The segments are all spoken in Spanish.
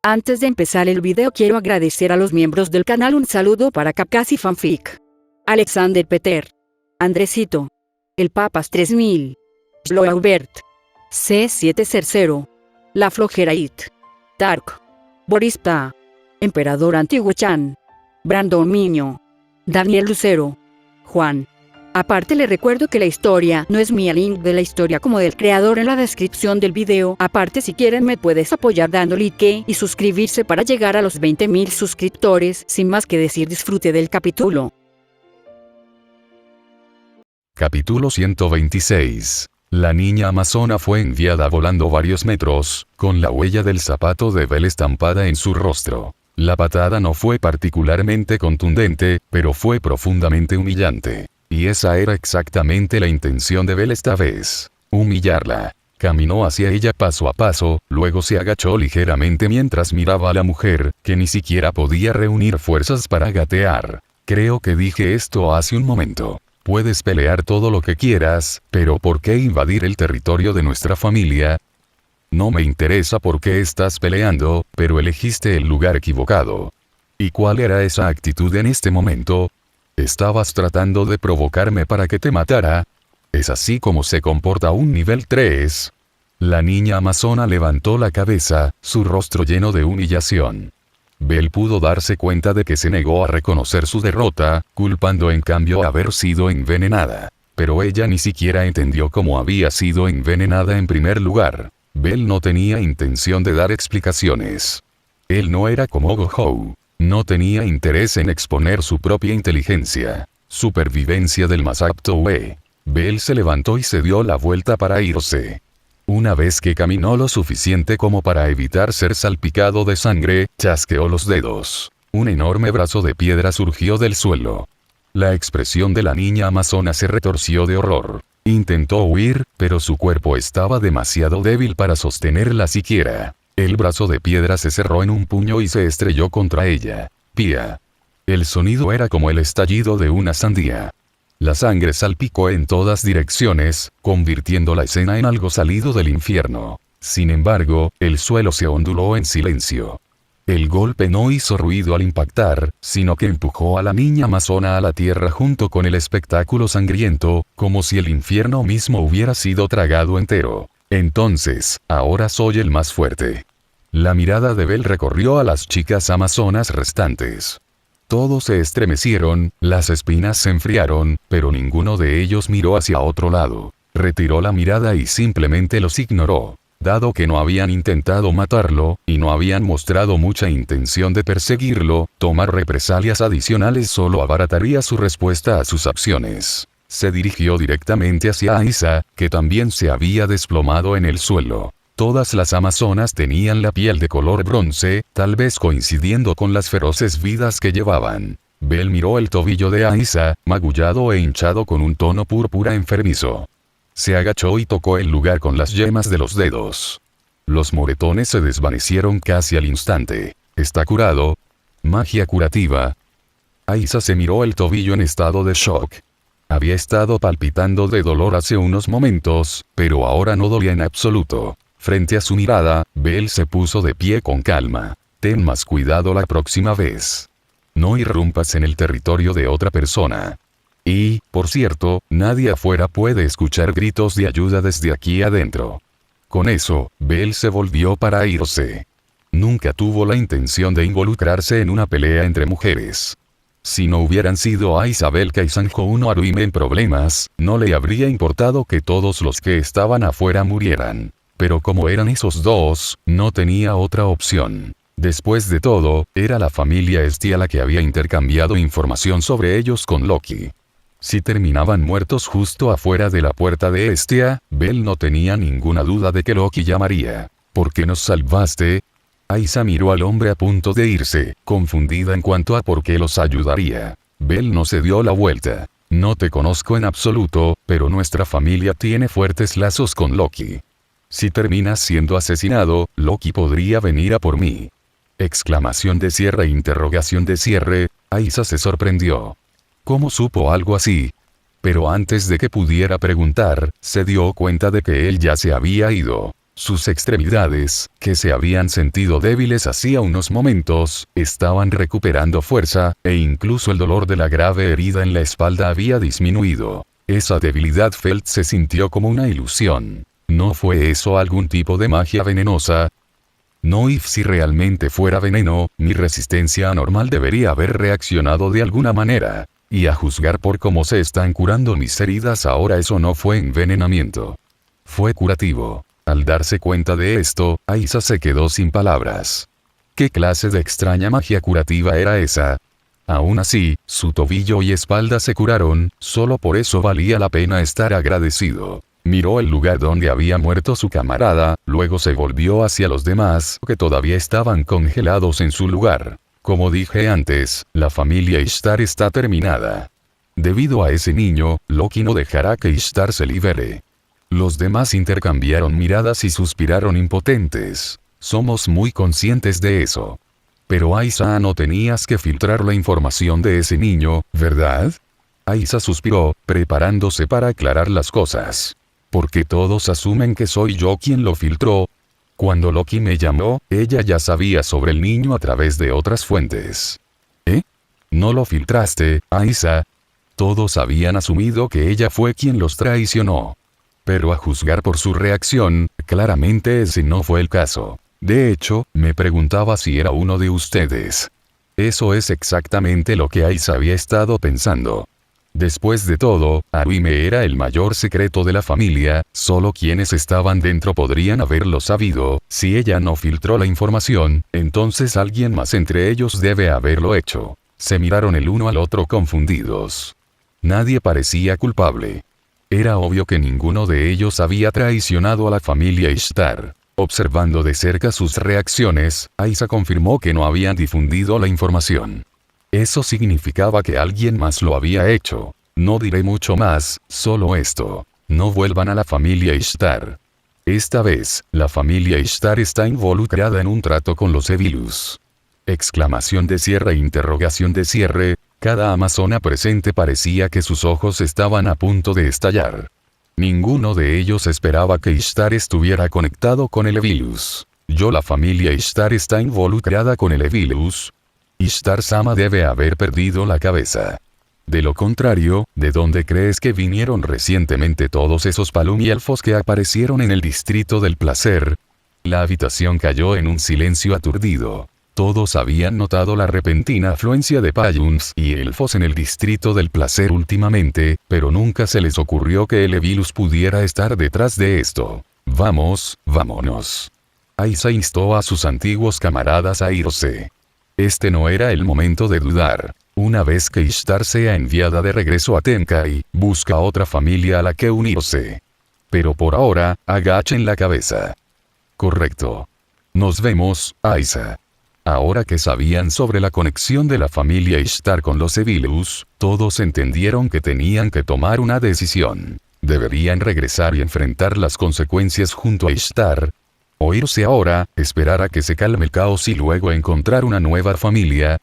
Antes de empezar el video quiero agradecer a los miembros del canal. Un saludo para Capcasi Fanfic, Alexander Peter, Andresito, El Papas 3000, Sloaubert, C700, La Flojera It, Dark, Borispa, Emperador Antiguo Chan, Brandon Miño, Daniel Lucero, Juan. Aparte le recuerdo que la historia no es mía, link de la historia como del creador en la descripción del video. Aparte, si quieren me puedes apoyar dando like y suscribirse para llegar a los 20.000 suscriptores. Sin más que decir, disfrute del capítulo. Capítulo 126. La niña amazona fue enviada volando varios metros, con la huella del zapato de Belle estampada en su rostro. La patada no fue particularmente contundente, pero fue profundamente humillante. Y esa era exactamente la intención de Belle esta vez. Humillarla. Caminó hacia ella paso a paso, luego se agachó ligeramente mientras miraba a la mujer, que ni siquiera podía reunir fuerzas para gatear. Creo que dije esto hace un momento. Puedes pelear todo lo que quieras, pero ¿por qué invadir el territorio de nuestra familia? No me interesa por qué estás peleando, pero elegiste el lugar equivocado. ¿Y cuál era esa actitud en este momento? ¿Estabas tratando de provocarme para que te matara? ¿Es así como se comporta un nivel 3? La niña amazona levantó la cabeza, su rostro lleno de humillación. Belle pudo darse cuenta de que se negó a reconocer su derrota, culpando en cambio haber sido envenenada. Pero ella ni siquiera entendió cómo había sido envenenada en primer lugar. Belle no tenía intención de dar explicaciones. Él no era como Gohou. No tenía interés en exponer su propia inteligencia. Supervivencia del más apto. Belle se levantó y se dio la vuelta para irse. Una vez que caminó lo suficiente como para evitar ser salpicado de sangre, chasqueó los dedos. Un enorme brazo de piedra surgió del suelo. La expresión de la niña amazona se retorció de horror. Intentó huir, pero su cuerpo estaba demasiado débil para sostenerla siquiera. El brazo de piedra se cerró en un puño y se estrelló contra ella. Pía. El sonido era como el estallido de una sandía. La sangre salpicó en todas direcciones, convirtiendo la escena en algo salido del infierno. Sin embargo, el suelo se onduló en silencio. El golpe no hizo ruido al impactar, sino que empujó a la niña amazona a la tierra junto con el espectáculo sangriento, como si el infierno mismo hubiera sido tragado entero. Entonces, ahora soy el más fuerte. La mirada de Belle recorrió a las chicas amazonas restantes. Todos se estremecieron, las espinas se enfriaron, pero ninguno de ellos miró hacia otro lado. Retiró la mirada y simplemente los ignoró. Dado que no habían intentado matarlo, y no habían mostrado mucha intención de perseguirlo, tomar represalias adicionales solo abarataría su respuesta a sus acciones. Se dirigió directamente hacia Aisa, que también se había desplomado en el suelo. Todas las amazonas tenían la piel de color bronce, tal vez coincidiendo con las feroces vidas que llevaban. Belle miró el tobillo de Aisa, magullado e hinchado con un tono púrpura enfermizo. Se agachó y tocó el lugar con las yemas de los dedos. Los moretones se desvanecieron casi al instante. ¿Está curado? Magia curativa. Aisa se miró el tobillo en estado de shock. Había estado palpitando de dolor hace unos momentos, pero ahora no dolía en absoluto. Frente a su mirada, Belle se puso de pie con calma. Ten más cuidado la próxima vez. No irrumpas en el territorio de otra persona. Y, por cierto, nadie afuera puede escuchar gritos de ayuda desde aquí adentro. Con eso, Belle se volvió para irse. Nunca tuvo la intención de involucrarse en una pelea entre mujeres. Si no hubieran sido Aisa, Belka y Sanjo uno Haruime en problemas, no le habría importado que todos los que estaban afuera murieran. Pero como eran esos dos, no tenía otra opción. Después de todo, era la familia Estia la que había intercambiado información sobre ellos con Loki. Si terminaban muertos justo afuera de la puerta de Estia, Belle no tenía ninguna duda de que Loki llamaría. ¿Por qué nos salvaste? Aisa miró al hombre a punto de irse, confundida en cuanto a por qué los ayudaría. Belle no se dio la vuelta. No te conozco en absoluto, pero nuestra familia tiene fuertes lazos con Loki. Si terminas siendo asesinado, Loki podría venir a por mí. Exclamación de cierre, interrogación de cierre. Aisa se sorprendió. ¿Cómo supo algo así? Pero antes de que pudiera preguntar, se dio cuenta de que él ya se había ido. Sus extremidades, que se habían sentido débiles hacía unos momentos, estaban recuperando fuerza, e incluso el dolor de la grave herida en la espalda había disminuido. Esa debilidad Felt se sintió como una ilusión. ¿No fue eso algún tipo de magia venenosa? No, y si realmente fuera veneno, mi resistencia anormal debería haber reaccionado de alguna manera. Y a juzgar por cómo se están curando mis heridas ahora, eso no fue envenenamiento. Fue curativo. Al darse cuenta de esto, Aisa se quedó sin palabras. ¿Qué clase de extraña magia curativa era esa? Aún así, su tobillo y espalda se curaron, solo por eso valía la pena estar agradecido. Miró el lugar donde había muerto su camarada, luego se volvió hacia los demás, que todavía estaban congelados en su lugar. Como dije antes, la familia Ishtar está terminada. Debido a ese niño, Loki no dejará que Ishtar se libere. Los demás intercambiaron miradas y suspiraron impotentes. Somos muy conscientes de eso. Pero Aisa, no tenías que filtrar la información de ese niño, ¿verdad? Aisa suspiró, preparándose para aclarar las cosas. Porque todos asumen que soy yo quien lo filtró. Cuando Loki me llamó, ella ya sabía sobre el niño a través de otras fuentes. ¿Eh? ¿No lo filtraste, Aisa? Todos habían asumido que ella fue quien los traicionó. Pero a juzgar por su reacción, claramente ese no fue el caso. De hecho, me preguntaba si era uno de ustedes. Eso es exactamente lo que Aisa había estado pensando. Después de todo, Arime era el mayor secreto de la familia, solo quienes estaban dentro podrían haberlo sabido. Si ella no filtró la información, entonces alguien más entre ellos debe haberlo hecho. Se miraron el uno al otro confundidos. Nadie parecía culpable. Era obvio que ninguno de ellos había traicionado a la familia Ishtar. Observando de cerca sus reacciones, Aisa confirmó que no habían difundido la información. Eso significaba que alguien más lo había hecho. No diré mucho más, solo esto. No vuelvan a la familia Ishtar. Esta vez, la familia Ishtar está involucrada en un trato con los Evilus. Exclamación de cierre, interrogación de cierre. Cada amazona presente parecía que sus ojos estaban a punto de estallar. Ninguno de ellos esperaba que Ishtar estuviera conectado con el Evilus. La familia Ishtar está involucrada con el Evilus. Ishtar-sama debe haber perdido la cabeza. De lo contrario, ¿de dónde crees que vinieron recientemente todos esos palumielfos que aparecieron en el distrito del placer? La habitación cayó en un silencio aturdido. Todos habían notado la repentina afluencia de Payuns y elfos en el distrito del placer últimamente, pero nunca se les ocurrió que el Evilus pudiera estar detrás de esto. Vamos, vámonos. Aisa instó a sus antiguos camaradas a irse. Este no era el momento de dudar. Una vez que Ishtar sea enviada de regreso a Tenkai, busca otra familia a la que unirse. Pero por ahora, agachen la cabeza. Correcto. Nos vemos, Aisa. Ahora que sabían sobre la conexión de la familia Ishtar con los Evilus, todos entendieron que tenían que tomar una decisión. Deberían regresar y enfrentar las consecuencias junto a Ishtar. O irse ahora, esperar a que se calme el caos y luego encontrar una nueva familia.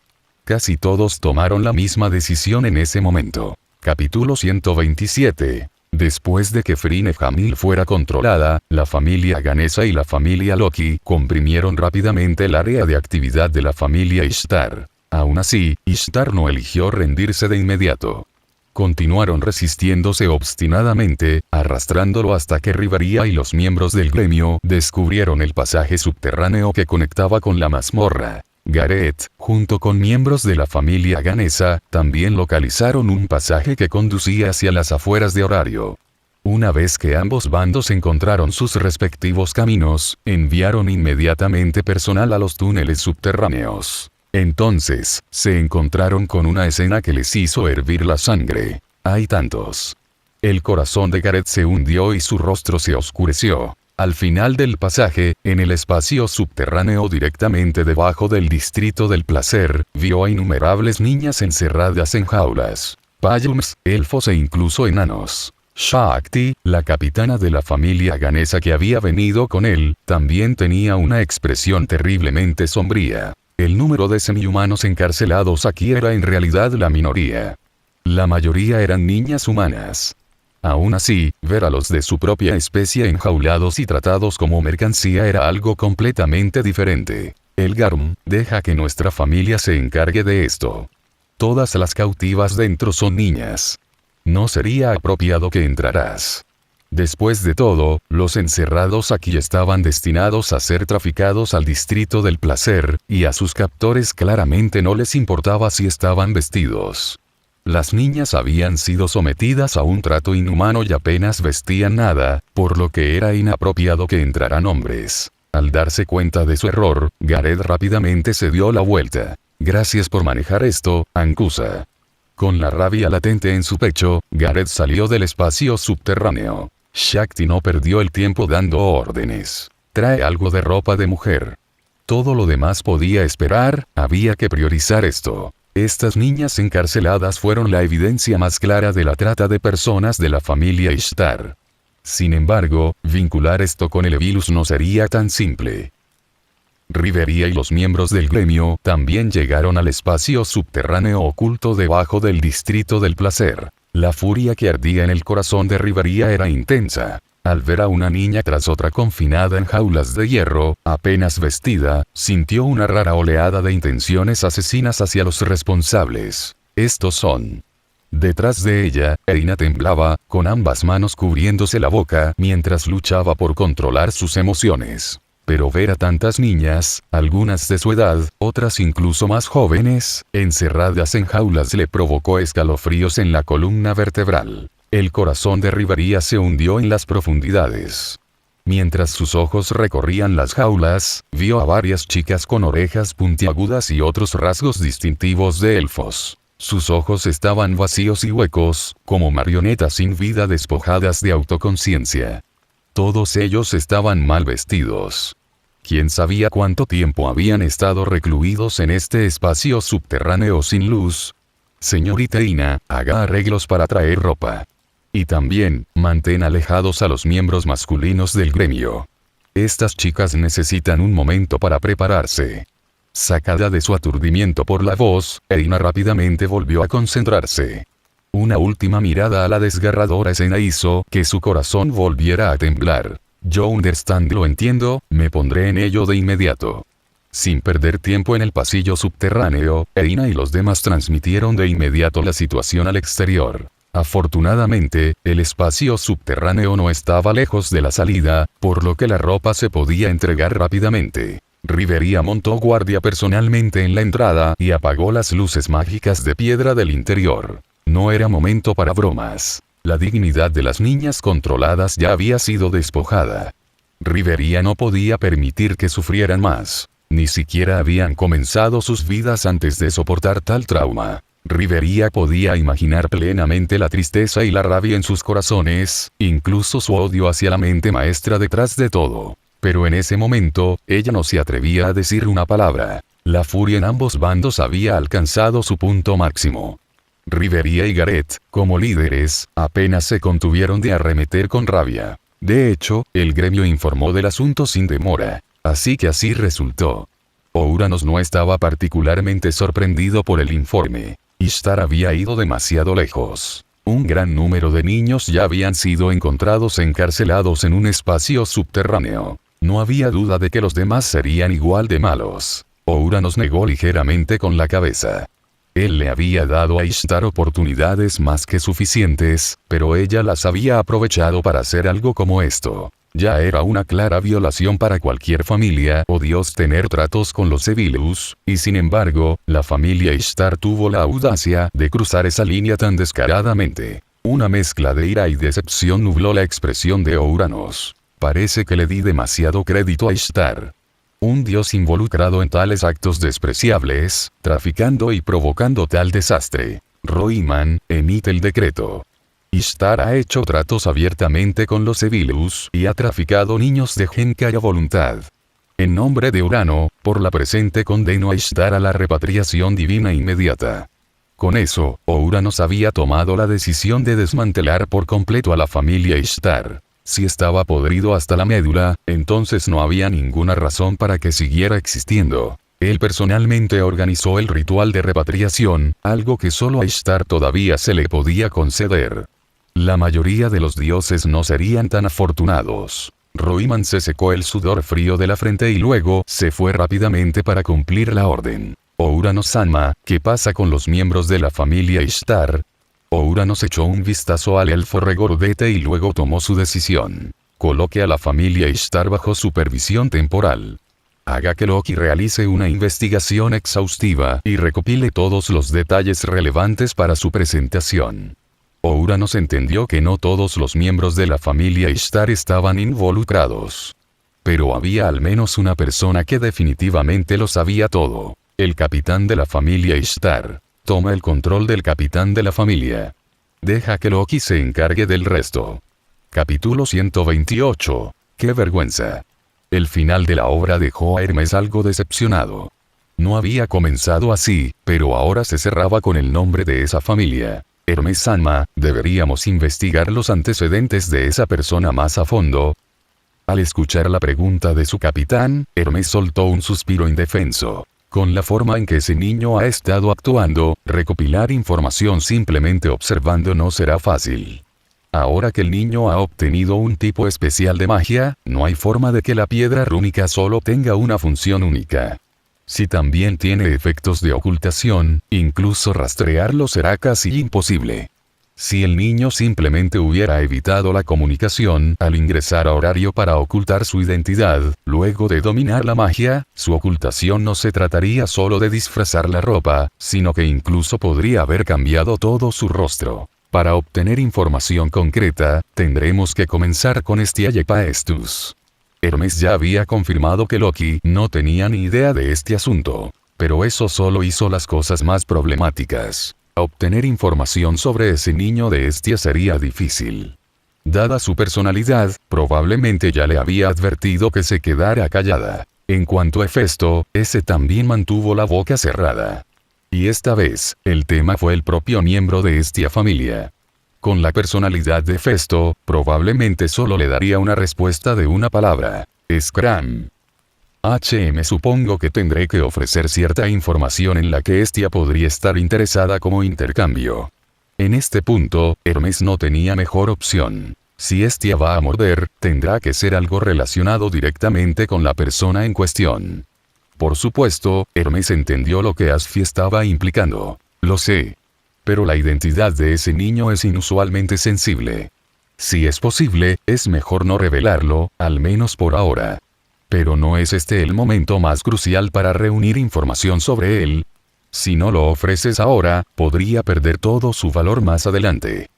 Casi todos tomaron la misma decisión en ese momento. Capítulo 127. Después de que Frine Hamil fuera controlada, la familia Ganesa y la familia Loki comprimieron rápidamente el área de actividad de la familia Ishtar. Aún así, Ishtar no eligió rendirse de inmediato. Continuaron resistiéndose obstinadamente, arrastrándolo hasta que Rivaría y los miembros del gremio descubrieron el pasaje subterráneo que conectaba con la mazmorra. Gareth, junto con miembros de la familia Ganesa, también localizaron un pasaje que conducía hacia las afueras de Horario. Una vez que ambos bandos encontraron sus respectivos caminos, enviaron inmediatamente personal a los túneles subterráneos. Entonces, se encontraron con una escena que les hizo hervir la sangre. Hay tantos. El corazón de Gareth se hundió y su rostro se oscureció. Al final del pasaje, en el espacio subterráneo directamente debajo del distrito del placer, vio a innumerables niñas encerradas en jaulas. Payums, elfos e incluso enanos. Shakti, la capitana de la familia Ganesa que había venido con él, también tenía una expresión terriblemente sombría. El número de semihumanos encarcelados aquí era en realidad la minoría. La mayoría eran niñas humanas. Aún así, ver a los de su propia especie enjaulados y tratados como mercancía era algo completamente diferente. Elgarm, deja que nuestra familia se encargue de esto. Todas las cautivas dentro son niñas. No sería apropiado que entraras. Después de todo, los encerrados aquí estaban destinados a ser traficados al distrito del placer, y a sus captores claramente no les importaba si estaban vestidos. Las niñas habían sido sometidas a un trato inhumano y apenas vestían nada, por lo que era inapropiado que entraran hombres. Al darse cuenta de su error, Gareth rápidamente se dio la vuelta. Gracias por manejar esto, Ankusa. Con la rabia latente en su pecho, Gareth salió del espacio subterráneo. Shakti no perdió el tiempo dando órdenes. Trae algo de ropa de mujer. Todo lo demás podía esperar, había que priorizar esto. Estas niñas encarceladas fueron la evidencia más clara de la trata de personas de la familia Ishtar. Sin embargo, vincular esto con el Evilus no sería tan simple. Rivería y los miembros del gremio también llegaron al espacio subterráneo oculto debajo del distrito del placer. La furia que ardía en el corazón de Rivería era intensa. Al ver a una niña tras otra confinada en jaulas de hierro, apenas vestida, sintió una rara oleada de intenciones asesinas hacia los responsables. Estos son. Detrás de ella, Eina temblaba, con ambas manos cubriéndose la boca mientras luchaba por controlar sus emociones. Pero ver a tantas niñas, algunas de su edad, otras incluso más jóvenes, encerradas en jaulas le provocó escalofríos en la columna vertebral. El corazón de Rivería se hundió en las profundidades. Mientras sus ojos recorrían las jaulas, vio a varias chicas con orejas puntiagudas y otros rasgos distintivos de elfos. Sus ojos estaban vacíos y huecos, como marionetas sin vida despojadas de autoconciencia. Todos ellos estaban mal vestidos. ¿Quién sabía cuánto tiempo habían estado recluidos en este espacio subterráneo sin luz? Señorita Ina, haga arreglos para traer ropa. Y también, mantén alejados a los miembros masculinos del gremio. Estas chicas necesitan un momento para prepararse. Sacada de su aturdimiento por la voz, Eina rápidamente volvió a concentrarse. Una última mirada a la desgarradora escena hizo que su corazón volviera a temblar. Yo lo entiendo, me pondré en ello de inmediato. Sin perder tiempo en el pasillo subterráneo, Eina y los demás transmitieron de inmediato la situación al exterior. Afortunadamente, el espacio subterráneo no estaba lejos de la salida, por lo que la ropa se podía entregar rápidamente. Rivería montó guardia personalmente en la entrada y apagó las luces mágicas de piedra del interior. No era momento para bromas. La dignidad de las niñas controladas ya había sido despojada. Rivería no podía permitir que sufrieran más. Ni siquiera habían comenzado sus vidas antes de soportar tal trauma. Rivería podía imaginar plenamente la tristeza y la rabia en sus corazones, incluso su odio hacia la mente maestra detrás de todo. Pero en ese momento, ella no se atrevía a decir una palabra. La furia en ambos bandos había alcanzado su punto máximo. Rivería y Gareth, como líderes, apenas se contuvieron de arremeter con rabia. De hecho, el gremio informó del asunto sin demora. Así que así resultó. Ouranos no estaba particularmente sorprendido por el informe. Ishtar había ido demasiado lejos. Un gran número de niños ya habían sido encontrados encarcelados en un espacio subterráneo. No había duda de que los demás serían igual de malos. Ouranos negó ligeramente con la cabeza. Él le había dado a Ishtar oportunidades más que suficientes, pero ella las había aprovechado para hacer algo como esto. Ya era una clara violación para cualquier familia o dios tener tratos con los Evilus, y sin embargo, la familia Ishtar tuvo la audacia de cruzar esa línea tan descaradamente. Una mezcla de ira y decepción nubló la expresión de Ouranos. Parece que le di demasiado crédito a Ishtar. Un dios involucrado en tales actos despreciables, traficando y provocando tal desastre. Roiman, emite el decreto. Ishtar ha hecho tratos abiertamente con los Evilus y ha traficado niños de Genkaya a voluntad. En nombre de Urano, por la presente condeno a Ishtar a la repatriación divina inmediata. Con eso, Ouranos había tomado la decisión de desmantelar por completo a la familia Ishtar. Si estaba podrido hasta la médula, entonces no había ninguna razón para que siguiera existiendo. Él personalmente organizó el ritual de repatriación, algo que solo a Ishtar todavía se le podía conceder. La mayoría de los dioses no serían tan afortunados. Roiman se secó el sudor frío de la frente y luego se fue rápidamente para cumplir la orden. Ouranos-sama, ¿qué pasa con los miembros de la familia Ishtar? Ouranos echó un vistazo al elfo regordete y luego tomó su decisión. Coloque a la familia Ishtar bajo supervisión temporal. Haga que Loki realice una investigación exhaustiva y recopile todos los detalles relevantes para su presentación. Ouranos entendió que no todos los miembros de la familia Ishtar estaban involucrados. Pero había al menos una persona que definitivamente lo sabía todo. El capitán de la familia Ishtar. Toma el control del capitán de la familia. Deja que Loki se encargue del resto. Capítulo 128. ¡Qué vergüenza! El final de la obra dejó a Hermes algo decepcionado. No había comenzado así, pero ahora se cerraba con el nombre de esa familia. Hermes-sama, deberíamos investigar los antecedentes de esa persona más a fondo. Al escuchar la pregunta de su capitán, Hermes soltó un suspiro indefenso. Con la forma en que ese niño ha estado actuando, recopilar información simplemente observando no será fácil. Ahora que el niño ha obtenido un tipo especial de magia, no hay forma de que la piedra rúnica solo tenga una función única. Si también tiene efectos de ocultación, incluso rastrearlo será casi imposible. Si el niño simplemente hubiera evitado la comunicación al ingresar a horario para ocultar su identidad, luego de dominar la magia, su ocultación no se trataría solo de disfrazar la ropa, sino que incluso podría haber cambiado todo su rostro. Para obtener información concreta, tendremos que comenzar con Estiayepaestus. Hermes ya había confirmado que Loki no tenía ni idea de este asunto. Pero eso solo hizo las cosas más problemáticas. Obtener información sobre ese niño de Estia sería difícil. Dada su personalidad, probablemente ya le había advertido que se quedara callada. En cuanto a Hefesto, ese también mantuvo la boca cerrada. Y esta vez, el tema fue el propio miembro de esta familia. Con la personalidad de Hefesto, probablemente solo le daría una respuesta de una palabra. Scram. Supongo que tendré que ofrecer cierta información en la que Estia podría estar interesada como intercambio. En este punto, Hermes no tenía mejor opción. Si Estia va a morder, tendrá que ser algo relacionado directamente con la persona en cuestión. Por supuesto, Hermes entendió lo que Asfi estaba implicando. Lo sé. Pero la identidad de ese niño es inusualmente sensible. Si es posible, es mejor no revelarlo, al menos por ahora. Pero ¿no es este el momento más crucial para reunir información sobre él? Si no lo ofreces ahora, podría perder todo su valor más adelante.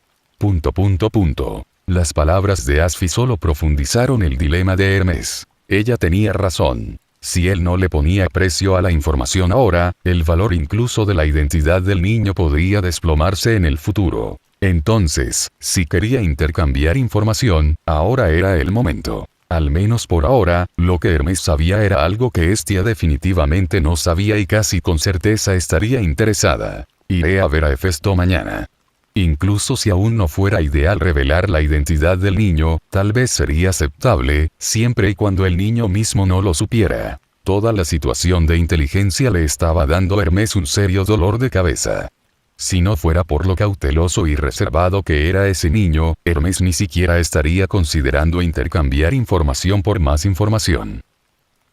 Las palabras de Asfi solo profundizaron el dilema de Hermes. Ella tenía razón. Si él no le ponía precio a la información ahora, el valor incluso de la identidad del niño podría desplomarse en el futuro. Entonces, si quería intercambiar información, ahora era el momento. Al menos por ahora, lo que Hermes sabía era algo que Estia definitivamente no sabía y casi con certeza estaría interesada. Iré a ver a Hefesto mañana. Incluso si aún no fuera ideal revelar la identidad del niño, tal vez sería aceptable, siempre y cuando el niño mismo no lo supiera. Toda la situación de inteligencia le estaba dando a Hermes un serio dolor de cabeza. Si no fuera por lo cauteloso y reservado que era ese niño, Hermes ni siquiera estaría considerando intercambiar información por más información.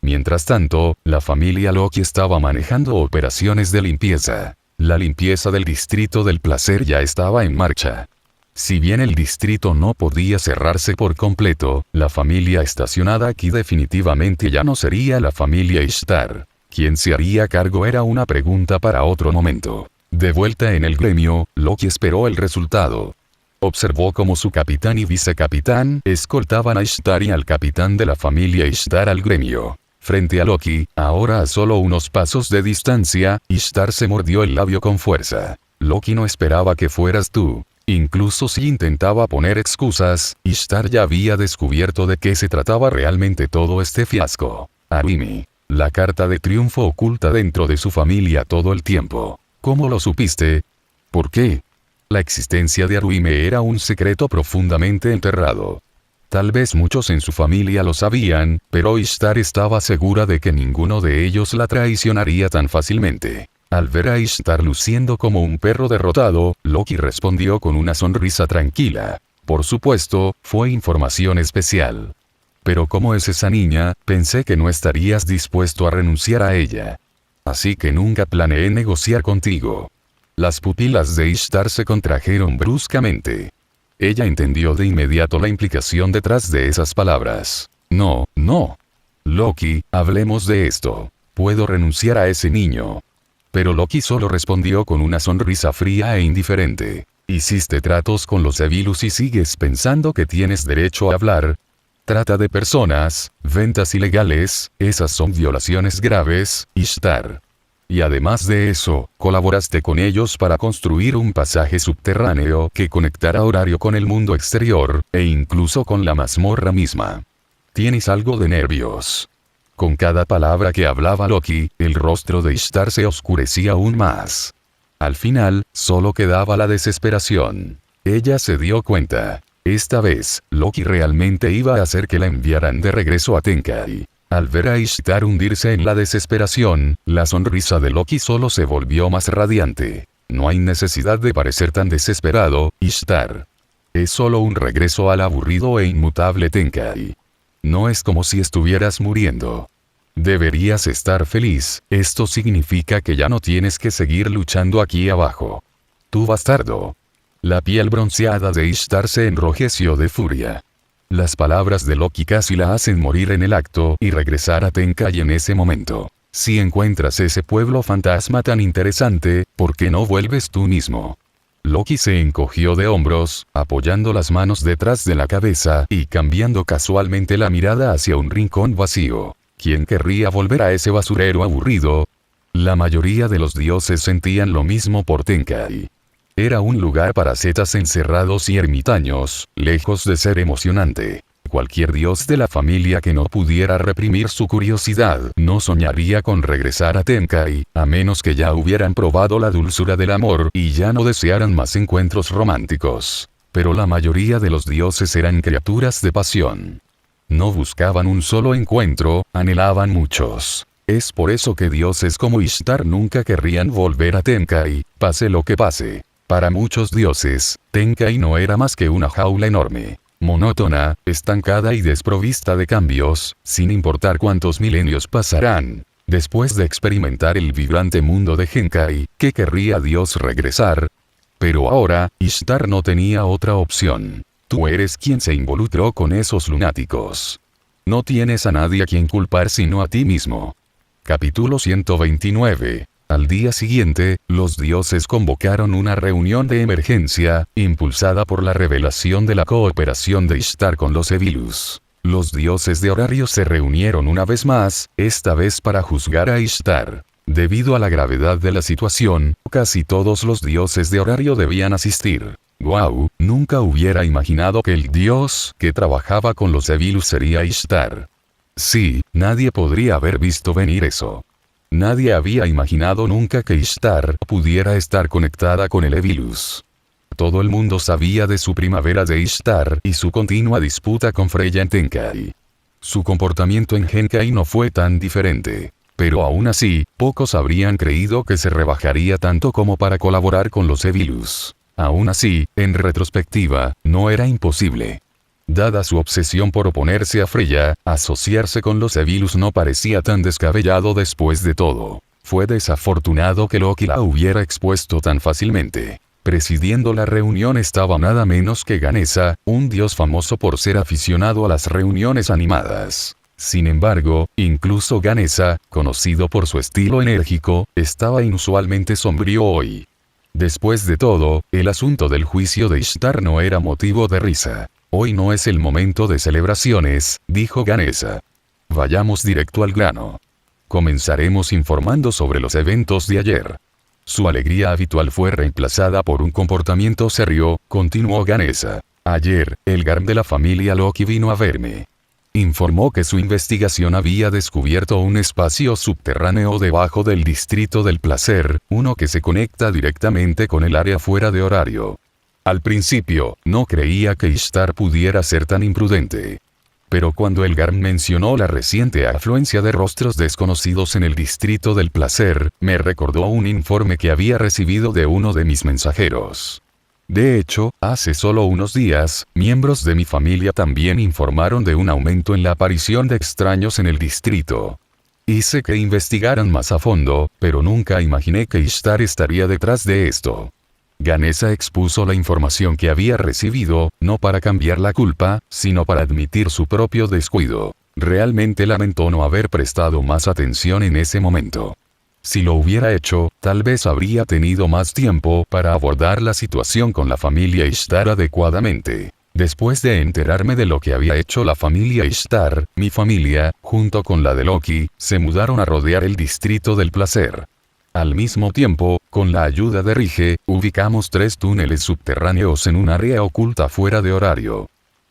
Mientras tanto, la familia Loki estaba manejando operaciones de limpieza. La limpieza del distrito del placer ya estaba en marcha. Si bien el distrito no podía cerrarse por completo, la familia estacionada aquí definitivamente ya no sería la familia Ishtar. ¿Quién se haría cargo? Era una pregunta para otro momento. De vuelta en el gremio, Loki esperó el resultado. Observó cómo su capitán y vicecapitán escoltaban a Ishtar y al capitán de la familia Ishtar al gremio. Frente a Loki, ahora a solo unos pasos de distancia, Ishtar se mordió el labio con fuerza. Loki no esperaba que fueras tú. Incluso si intentaba poner excusas, Ishtar ya había descubierto de qué se trataba realmente todo este fiasco. Arimi. La carta de triunfo oculta dentro de su familia todo el tiempo. ¿Cómo lo supiste? ¿Por qué? La existencia de Aruime era un secreto profundamente enterrado. Tal vez muchos en su familia lo sabían, pero Ishtar estaba segura de que ninguno de ellos la traicionaría tan fácilmente. Al ver a Ishtar luciendo como un perro derrotado, Loki respondió con una sonrisa tranquila. Por supuesto, fue información especial. Pero como es esa niña, pensé que no estarías dispuesto a renunciar a ella. Así que nunca planeé negociar contigo. Las pupilas de Ishtar se contrajeron bruscamente. Ella entendió de inmediato la implicación detrás de esas palabras. No, no. Loki, hablemos de esto. Puedo renunciar a ese niño. Pero Loki solo respondió con una sonrisa fría e indiferente. Hiciste tratos con los Evilus y sigues pensando que tienes derecho a hablar. Trata de personas, ventas ilegales, esas son violaciones graves, Ishtar. Y además de eso, colaboraste con ellos para construir un pasaje subterráneo que conectara Horario con el mundo exterior, e incluso con la mazmorra misma. Tienes algo de nervios. Con cada palabra que hablaba Loki, el rostro de Ishtar se oscurecía aún más. Al final, solo quedaba la desesperación. Ella se dio cuenta. Esta vez, Loki realmente iba a hacer que la enviaran de regreso a Tenkai. Al ver a Ishtar hundirse en la desesperación, la sonrisa de Loki solo se volvió más radiante. No hay necesidad de parecer tan desesperado, Ishtar. Es solo un regreso al aburrido e inmutable Tenkai. No es como si estuvieras muriendo. Deberías estar feliz, esto significa que ya no tienes que seguir luchando aquí abajo. Tú bastardo. La piel bronceada de Ishtar se enrojeció de furia. Las palabras de Loki casi la hacen morir en el acto y regresar a Tenkai en ese momento. Si encuentras ese pueblo fantasma tan interesante, ¿por qué no vuelves tú mismo? Loki se encogió de hombros, apoyando las manos detrás de la cabeza y cambiando casualmente la mirada hacia un rincón vacío. ¿Quién querría volver a ese basurero aburrido? La mayoría de los dioses sentían lo mismo por Tenkai. Era un lugar para setas encerrados y ermitaños, lejos de ser emocionante. Cualquier dios de la familia que no pudiera reprimir su curiosidad no soñaría con regresar a Tenkai, a menos que ya hubieran probado la dulzura del amor y ya no desearan más encuentros románticos. Pero la mayoría de los dioses eran criaturas de pasión. No buscaban un solo encuentro, anhelaban muchos. Es por eso que dioses como Ishtar nunca querrían volver a Tenkai, pase lo que pase. Para muchos dioses, Tenkai no era más que una jaula enorme, monótona, estancada y desprovista de cambios, sin importar cuántos milenios pasarán. Después de experimentar el vibrante mundo de Genkai, ¿qué querría Dios regresar? Pero ahora, Ishtar no tenía otra opción. Tú eres quien se involucró con esos lunáticos. No tienes a nadie a quien culpar sino a ti mismo. Capítulo 129. Al día siguiente, los dioses convocaron una reunión de emergencia, impulsada por la revelación de la cooperación de Ishtar con los Evilus. Los dioses de Horario se reunieron una vez más, esta vez para juzgar a Ishtar. Debido a la gravedad de la situación, casi todos los dioses de Horario debían asistir. ¡Guau! Nunca hubiera imaginado que el dios que trabajaba con los Evilus sería Ishtar. Sí, nadie podría haber visto venir eso. Nadie había imaginado nunca que Ishtar pudiera estar conectada con el Evilus. Todo el mundo sabía de su primavera de Ishtar y su continua disputa con Freya en Tenkai. Su comportamiento en Genkai no fue tan diferente. Pero aún así, pocos habrían creído que se rebajaría tanto como para colaborar con los Evilus. Aún así, en retrospectiva, no era imposible. Dada su obsesión por oponerse a Freya, asociarse con los Evilus no parecía tan descabellado después de todo. Fue desafortunado que Loki la hubiera expuesto tan fácilmente. Presidiendo la reunión estaba nada menos que Ganesa, un dios famoso por ser aficionado a las reuniones animadas. Sin embargo, incluso Ganesa, conocido por su estilo enérgico, estaba inusualmente sombrío hoy. Después de todo, el asunto del juicio de Ishtar no era motivo de risa. Hoy no es el momento de celebraciones, dijo Ganesa. Vayamos directo al grano. Comenzaremos informando sobre los eventos de ayer. Su alegría habitual fue reemplazada por un comportamiento serio, continuó Ganesa. Ayer, el Garm de la familia Loki vino a verme. Informó que su investigación había descubierto un espacio subterráneo debajo del Distrito del Placer, uno que se conecta directamente con el área fuera de Horario. Al principio, no creía que Ishtar pudiera ser tan imprudente. pero cuando el Garm mencionó la reciente afluencia de rostros desconocidos en el distrito del placer, me recordó un informe que había recibido de uno de mis mensajeros. De hecho, hace solo unos días, miembros de mi familia también informaron de un aumento en la aparición de extraños en el distrito. Hice que investigaran más a fondo, pero nunca imaginé que Ishtar estaría detrás de esto. Ganesa expuso la información que había recibido, no para cambiar la culpa, sino para admitir su propio descuido. Realmente lamentó no haber prestado más atención en ese momento. Si lo hubiera hecho, tal vez habría tenido más tiempo para abordar la situación con la familia Ishtar adecuadamente. Después de enterarme de lo que había hecho la familia Ishtar, mi familia, junto con la de Loki, se mudaron a rodear el distrito del placer. Al mismo tiempo, con la ayuda de Rige, ubicamos 3 túneles subterráneos en un área oculta fuera de horario.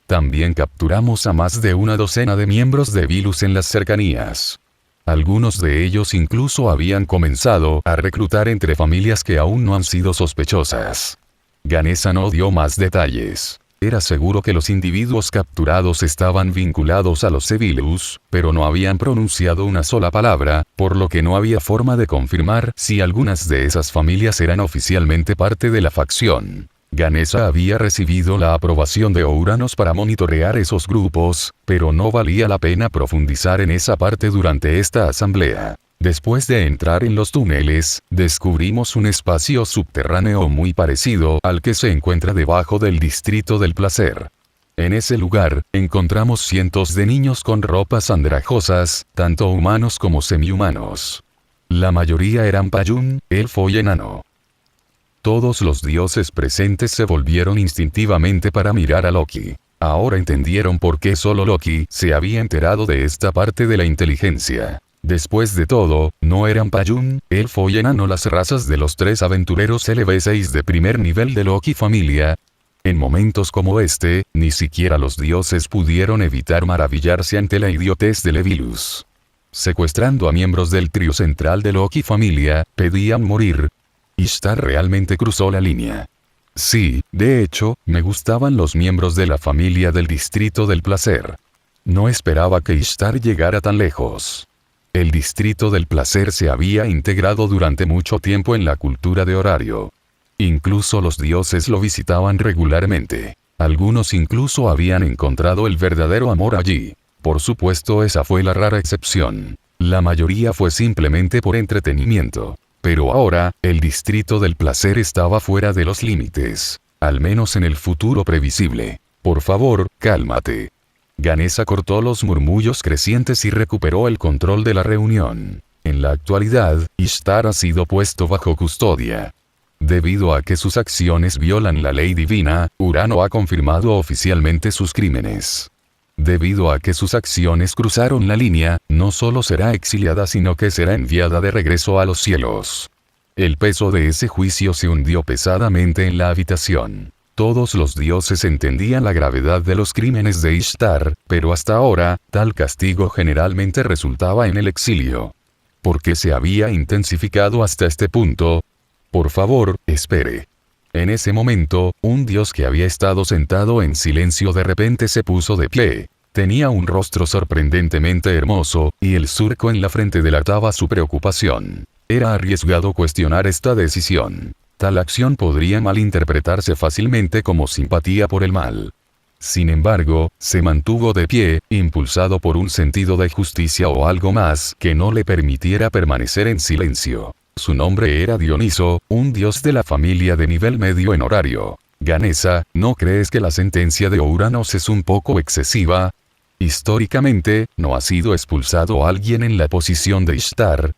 También capturamos a más de una docena de miembros de Vilus en las cercanías. Algunos de ellos incluso habían comenzado a reclutar entre familias que aún no han sido sospechosas. Ganesa no dio más detalles. Era seguro que los individuos capturados estaban vinculados a los Sevilus, pero no habían pronunciado una sola palabra, por lo que no había forma de confirmar si algunas de esas familias eran oficialmente parte de la facción. Ganesa había recibido la aprobación de Ouranos para monitorear esos grupos, pero no valía la pena profundizar en esa parte durante esta asamblea. Después de entrar en los túneles, descubrimos un espacio subterráneo muy parecido al que se encuentra debajo del distrito del placer. En ese lugar, encontramos cientos de niños con ropas andrajosas, tanto humanos como semihumanos. La mayoría eran Payún, elfo y enano. Todos los dioses presentes se volvieron instintivamente para mirar a Loki. Ahora entendieron por qué solo Loki se había enterado de esta parte de la inteligencia. Después de todo, no eran Payún, elfo y enano las razas de los 3 aventureros LV6 de primer nivel de Loki familia. En momentos como este, ni siquiera los dioses pudieron evitar maravillarse ante la idiotez de Levilus. Secuestrando a miembros del trío central de Loki familia, pedían morir. Ishtar realmente cruzó la línea. Sí, de hecho, me gustaban los miembros de la familia del distrito del placer. No esperaba que Ishtar llegara tan lejos. El distrito del placer se había integrado durante mucho tiempo en la cultura de horario. Incluso los dioses lo visitaban regularmente. Algunos incluso habían encontrado el verdadero amor allí. Por supuesto, esa fue la rara excepción. La mayoría fue simplemente por entretenimiento. Pero ahora, el distrito del placer estaba fuera de los límites. Al menos en el futuro previsible. Por favor, cálmate. Ganesa cortó los murmullos crecientes y recuperó el control de la reunión. En la actualidad, Ishtar ha sido puesto bajo custodia. Debido a que sus acciones violan la ley divina, Urano ha confirmado oficialmente sus crímenes. Debido a que sus acciones cruzaron la línea, no solo será exiliada sino que será enviada de regreso a los cielos. El peso de ese juicio se hundió pesadamente en la habitación. Todos los dioses entendían la gravedad de los crímenes de Ishtar, pero hasta ahora, tal castigo generalmente resultaba en el exilio. ¿Por qué se había intensificado hasta este punto? Por favor, espere. En ese momento, un dios que había estado sentado en silencio de repente se puso de pie. Tenía un rostro sorprendentemente hermoso, y el surco en la frente delataba su preocupación. Era arriesgado cuestionar esta decisión. Tal acción podría malinterpretarse fácilmente como simpatía por el mal. Sin embargo, se mantuvo de pie, impulsado por un sentido de justicia o algo más que no le permitiera permanecer en silencio. Su nombre era Dioniso, un dios de la familia de nivel medio en horario. Ganesa, ¿no crees que la sentencia de Ouranos es un poco excesiva? Históricamente, no ha sido expulsado alguien en la posición de Ishtar.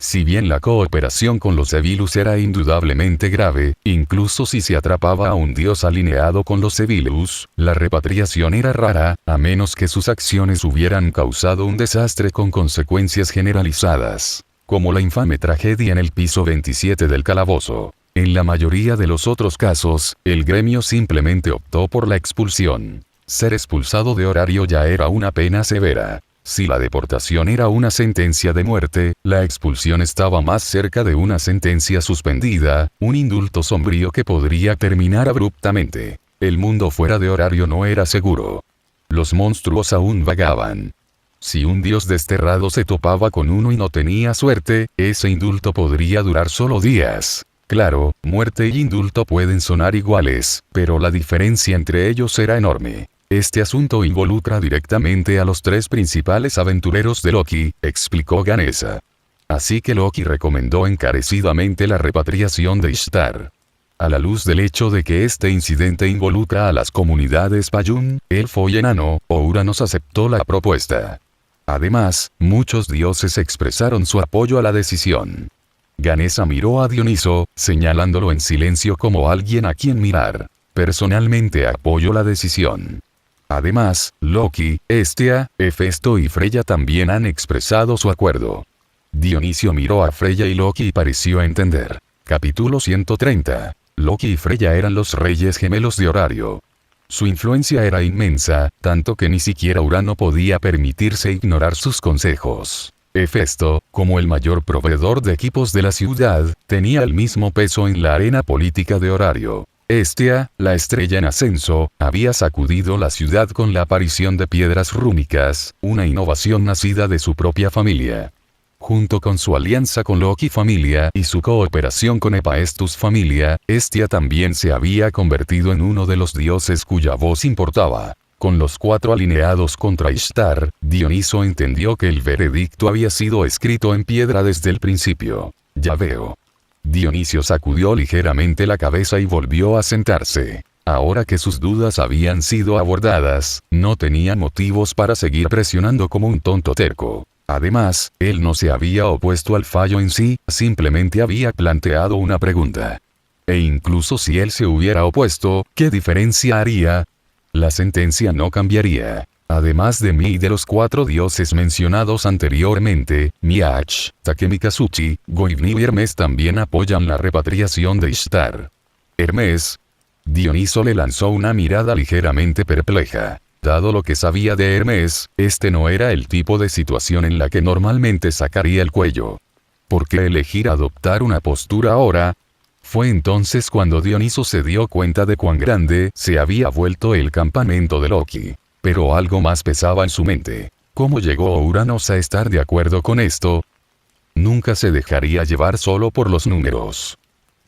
Si bien la cooperación con los Sevilus era indudablemente grave, incluso si se atrapaba a un dios alineado con los Sevilus, la repatriación era rara, a menos que sus acciones hubieran causado un desastre con consecuencias generalizadas. Como la infame tragedia en el piso 27 del calabozo. En la mayoría de los otros casos, el gremio simplemente optó por la expulsión. Ser expulsado de horario ya era una pena severa. Si la deportación era una sentencia de muerte, la expulsión estaba más cerca de una sentencia suspendida, un indulto sombrío que podría terminar abruptamente. El mundo fuera de horario no era seguro. Los monstruos aún vagaban. Si un dios desterrado se topaba con uno y no tenía suerte, ese indulto podría durar solo días. Claro, muerte y indulto pueden sonar iguales, pero la diferencia entre ellos era enorme. Este asunto involucra directamente a los 3 principales aventureros de Loki, explicó Ganesa. Así que Loki recomendó encarecidamente la repatriación de Ishtar. A la luz del hecho de que este incidente involucra a las comunidades Payún, elfo y enano, Ouranos aceptó la propuesta. Además, muchos dioses expresaron su apoyo a la decisión. Ganesa miró a Dioniso, señalándolo en silencio como alguien a quien mirar. Personalmente apoyo la decisión. Además, Loki, Hestia, Hefesto y Freya también han expresado su acuerdo. Dionisio miró a Freya y Loki y pareció entender. Capítulo 130. Loki y Freya eran los reyes gemelos de Horario. Su influencia era inmensa, tanto que ni siquiera Urano podía permitirse ignorar sus consejos. Hefesto, como el mayor proveedor de equipos de la ciudad, tenía el mismo peso en la arena política de Horario. Hestia, la estrella en ascenso, había sacudido la ciudad con la aparición de piedras rúnicas, una innovación nacida de su propia familia. Junto con su alianza con Loki familia y su cooperación con Hephaestus familia, Hestia también se había convertido en uno de los dioses cuya voz importaba. Con los 4 alineados contra Ishtar, Dioniso entendió que el veredicto había sido escrito en piedra desde el principio. Ya veo. Dionisio sacudió ligeramente la cabeza y volvió a sentarse. Ahora que sus dudas habían sido abordadas, no tenía motivos para seguir presionando como un tonto terco. Además, él no se había opuesto al fallo en sí, simplemente había planteado una pregunta. E incluso si él se hubiera opuesto, ¿qué diferencia haría? La sentencia no cambiaría. Además de mí y de los 4 dioses mencionados anteriormente, Miach, Takemikazuchi, Goivni y Hermes también apoyan la repatriación de Ishtar. Hermes. Dioniso le lanzó una mirada ligeramente perpleja. Dado lo que sabía de Hermes, este no era el tipo de situación en la que normalmente sacaría el cuello. ¿Por qué elegir adoptar una postura ahora? Fue entonces cuando Dioniso se dio cuenta de cuán grande se había vuelto el campamento de Loki. Pero algo más pesaba en su mente. ¿Cómo llegó Uranos a estar de acuerdo con esto? Nunca se dejaría llevar solo por los números.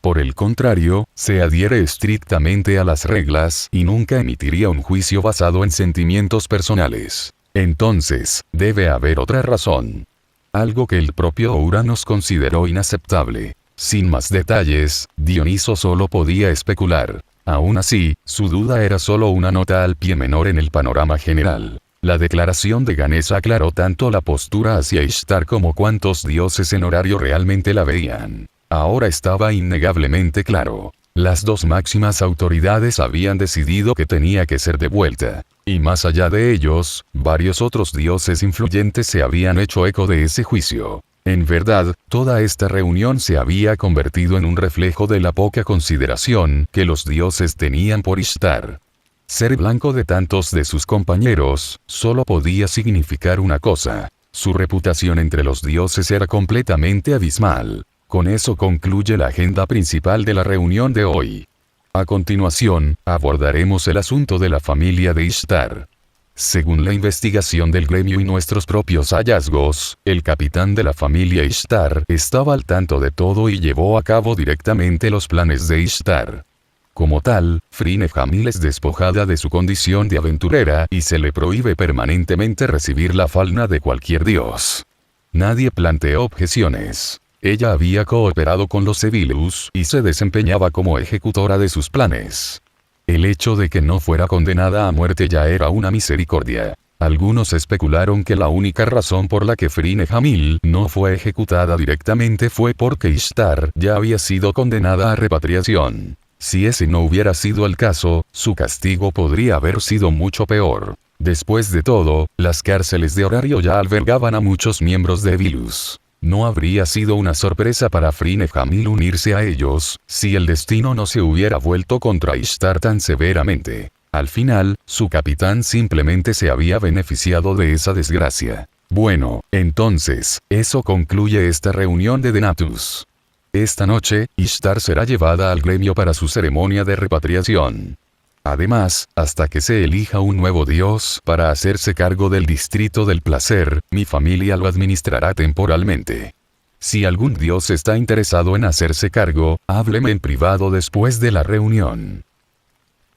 Por el contrario, se adhiere estrictamente a las reglas y nunca emitiría un juicio basado en sentimientos personales. Entonces, debe haber otra razón. Algo que el propio Uranos consideró inaceptable. Sin más detalles, Dioniso solo podía especular. Aún así, su duda era solo una nota al pie menor en el panorama general. La declaración de Ganesa aclaró tanto la postura hacia Ishtar como cuántos dioses en Horario realmente la veían. Ahora estaba innegablemente claro. Las 2 máximas autoridades habían decidido que tenía que ser devuelta. Y más allá de ellos, varios otros dioses influyentes se habían hecho eco de ese juicio. En verdad, toda esta reunión se había convertido en un reflejo de la poca consideración que los dioses tenían por Ishtar. Ser blanco de tantos de sus compañeros, solo podía significar una cosa. Su reputación entre los dioses era completamente abismal. Con eso concluye la agenda principal de la reunión de hoy. A continuación, abordaremos el asunto de la familia de Ishtar. Según la investigación del gremio y nuestros propios hallazgos, el capitán de la familia Ishtar estaba al tanto de todo y llevó a cabo directamente los planes de Ishtar. Como tal, Frine Hamil es despojada de su condición de aventurera y se le prohíbe permanentemente recibir la falna de cualquier dios. Nadie planteó objeciones. Ella había cooperado con los Evilus y se desempeñaba como ejecutora de sus planes. El hecho de que no fuera condenada a muerte ya era una misericordia. Algunos especularon que la única razón por la que Frine Hamil no fue ejecutada directamente fue porque Ishtar ya había sido condenada a repatriación. Si ese no hubiera sido el caso, su castigo podría haber sido mucho peor. Después de todo, las cárceles de Horario ya albergaban a muchos miembros de Evilus. No habría sido una sorpresa para Frine Hamil unirse a ellos, si el destino no se hubiera vuelto contra Ishtar tan severamente. Al final, su capitán simplemente se había beneficiado de esa desgracia. Bueno, entonces, eso concluye esta reunión de Denatus. Esta noche, Ishtar será llevada al gremio para su ceremonia de repatriación. Además, hasta que se elija un nuevo dios para hacerse cargo del distrito del placer, mi familia lo administrará temporalmente. Si algún dios está interesado en hacerse cargo, hábleme en privado después de la reunión.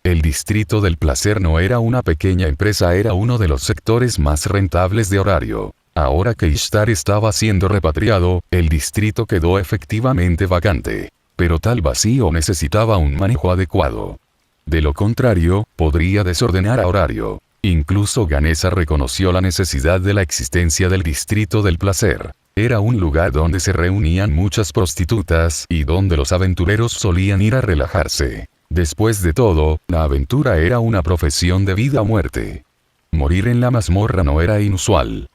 El distrito del placer no era una pequeña empresa, era uno de los sectores más rentables de Horario. Ahora que Ishtar estaba siendo repatriado, el distrito quedó efectivamente vacante. Pero tal vacío necesitaba un manejo adecuado. De lo contrario, podría desordenar a Horario. Incluso Ganesa reconoció la necesidad de la existencia del distrito del placer. Era un lugar donde se reunían muchas prostitutas y donde los aventureros solían ir a relajarse. Después de todo, la aventura era una profesión de vida o muerte. Morir en la mazmorra no era inusual.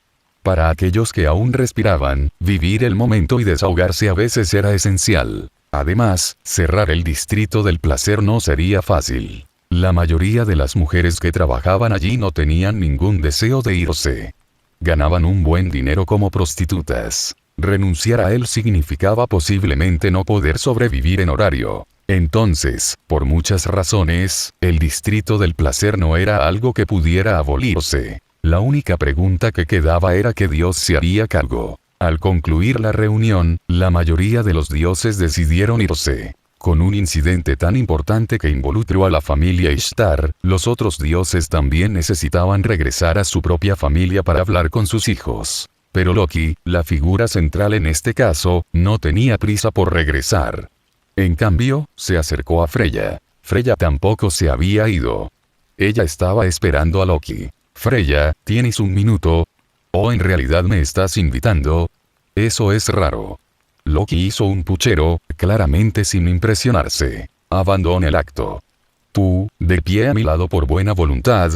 Para aquellos que aún respiraban, vivir el momento y desahogarse a veces era esencial. Además, cerrar el distrito del placer no sería fácil. La mayoría de las mujeres que trabajaban allí no tenían ningún deseo de irse. Ganaban un buen dinero como prostitutas. Renunciar a él significaba posiblemente no poder sobrevivir en Horario. Entonces, por muchas razones, el distrito del placer no era algo que pudiera abolirse. La única pregunta que quedaba era qué dios se haría cargo. Al concluir la reunión, la mayoría de los dioses decidieron irse. Con un incidente tan importante que involucró a la familia Ishtar, los otros dioses también necesitaban regresar a su propia familia para hablar con sus hijos. Pero Loki, la figura central en este caso, no tenía prisa por regresar. En cambio, se acercó a Freya. Freya tampoco se había ido. Ella estaba esperando a Loki. Freya, ¿tienes un minuto? ¿O en realidad me estás invitando? Eso es raro. Loki hizo un puchero, claramente sin impresionarse. Abandona el acto. Tú, de pie a mi lado por buena voluntad.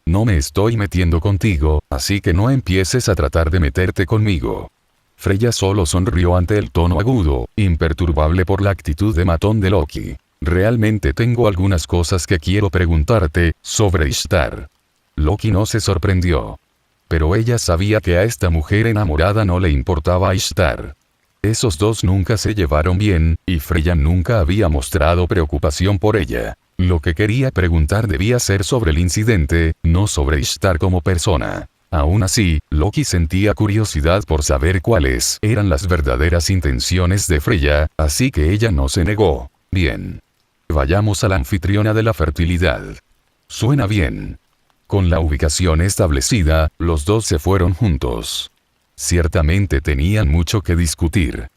No me estoy metiendo contigo, así que no empieces a tratar de meterte conmigo. Freya solo sonrió ante el tono agudo, imperturbable por la actitud de matón de Loki. Realmente tengo algunas cosas que quiero preguntarte, sobre Ishtar. Loki no se sorprendió. Pero ella sabía que a esta mujer enamorada no le importaba Ishtar. Esos dos nunca se llevaron bien, y Freya nunca había mostrado preocupación por ella. Lo que quería preguntar debía ser sobre el incidente, no sobre Ishtar como persona. Aún así, Loki sentía curiosidad por saber cuáles eran las verdaderas intenciones de Freya, así que ella no se negó. Bien. Vayamos a la anfitriona de la fertilidad. Suena bien. Con la ubicación establecida, los dos se fueron juntos. Ciertamente tenían mucho que discutir.